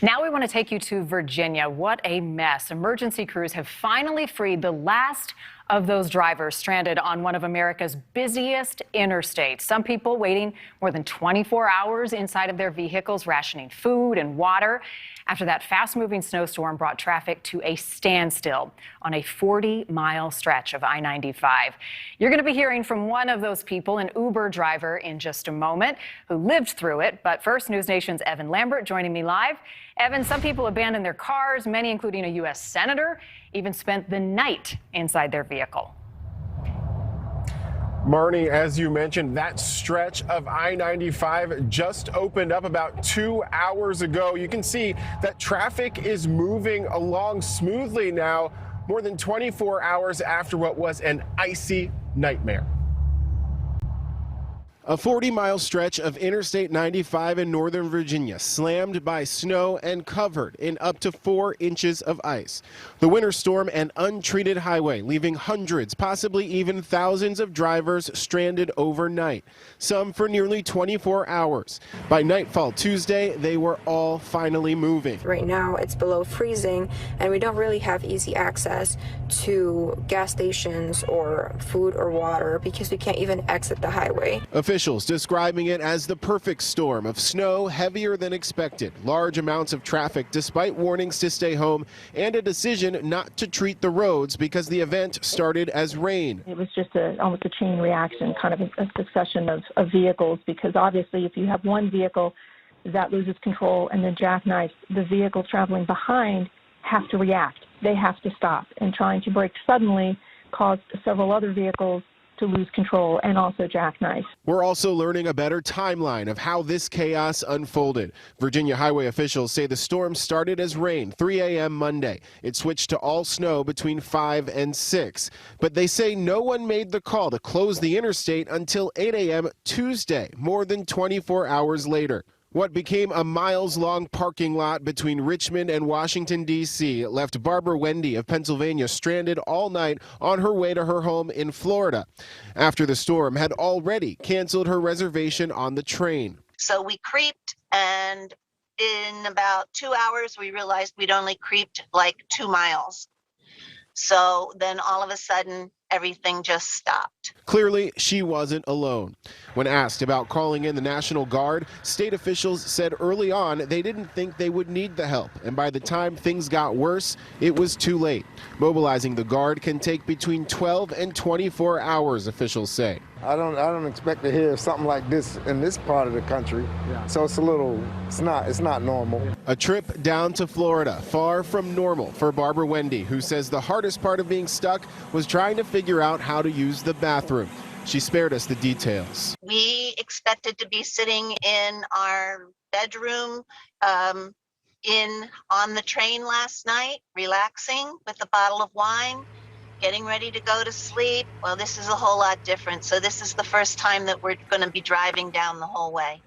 Now we want to take you to Virginia. What a mess. Emergency crews have finally freed the last of those drivers stranded on one of America's busiest interstates. Some people waiting more than 24 hours inside of their vehicles, rationing food and water after that fast-moving snowstorm brought traffic to a standstill on a 40-mile stretch of I-95. You're going to be hearing from one of those people, an Uber driver, in just a moment, who lived through it. But first, News Nation's Evan Lambert joining me live. Evan, some people abandoned their cars, many, including a U.S. senator, even spent the night inside their vehicle. Marnie, as you mentioned, that stretch of I-95 just opened up about 2 hours ago. You can see that traffic is moving along smoothly now, more than 24 hours after what was an icy nightmare. A 40-mile stretch of Interstate 95 in Northern Virginia slammed by snow and covered in up to 4 inches of ice. The winter storm and untreated highway leaving hundreds, possibly even thousands of drivers stranded overnight, some for nearly 24 hours. By nightfall Tuesday, they were all finally moving. Right now it's below freezing and we don't really have easy access to gas stations or food or water because we can't even exit the highway. Officials describing it as the perfect storm of snow, heavier than expected, large amounts of traffic despite warnings to stay home, and a decision not to treat the roads because the event started as rain. It was just almost a chain reaction, kind of a succession of vehicles, because obviously if you have one vehicle that loses control and then jackknifes, the vehicles traveling behind have to react. They have to stop, and trying to brake suddenly caused several other vehicles to lose control and also jackknife. We're also learning a better timeline of how this chaos unfolded. Virginia highway officials say the storm started as rain 3 a.m. Monday. It switched to all snow between 5 and 6. But they say no one made the call to close the interstate until 8 a.m. Tuesday, more than 24 hours later. What became a miles-long parking lot between Richmond and Washington, D.C. left Barbara Wendy of Pennsylvania stranded all night on her way to her home in Florida after the storm had already canceled her reservation on the train. So we creeped, and in about 2 hours, we realized we'd only creeped like 2 miles. So then all of a sudden, everything just stopped. Clearly, she wasn't alone. When asked about calling in the National Guard, state officials said early on they didn't think they would need the help. And by the time things got worse, it was too late. Mobilizing the Guard can take between 12 and 24 hours, officials say. I don't expect to hear something like this in this part of the country. Yeah. So it's not normal. A trip down to Florida, far from normal for Barbara Wendy, who says the hardest part of being stuck was trying to figure out how to use the bathroom. She spared us the details. We expected to be sitting in our bedroom on the train last night, relaxing with a bottle of wine, getting ready to go to sleep. Well, this is a whole lot different. So this is the first time that we're going to be driving down the whole way.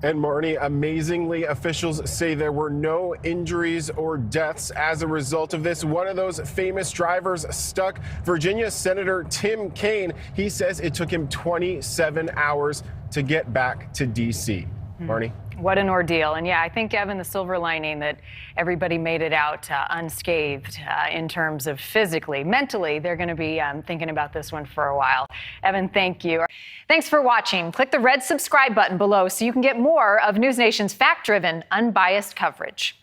And Marnie, amazingly, officials say there were no injuries or deaths as a result of this. One of those famous drivers stuck, Virginia Senator Tim Kaine. He says it took him 27 hours to get back to D.C. Marnie? What an ordeal. And yeah, I think, Evan, the silver lining that everybody made it out unscathed in terms of physically. Mentally, they're going to be thinking about this one for a while. Evan, thank you. Thanks for watching. Click the red subscribe button below so you can get more of News Nation's fact-driven, unbiased coverage.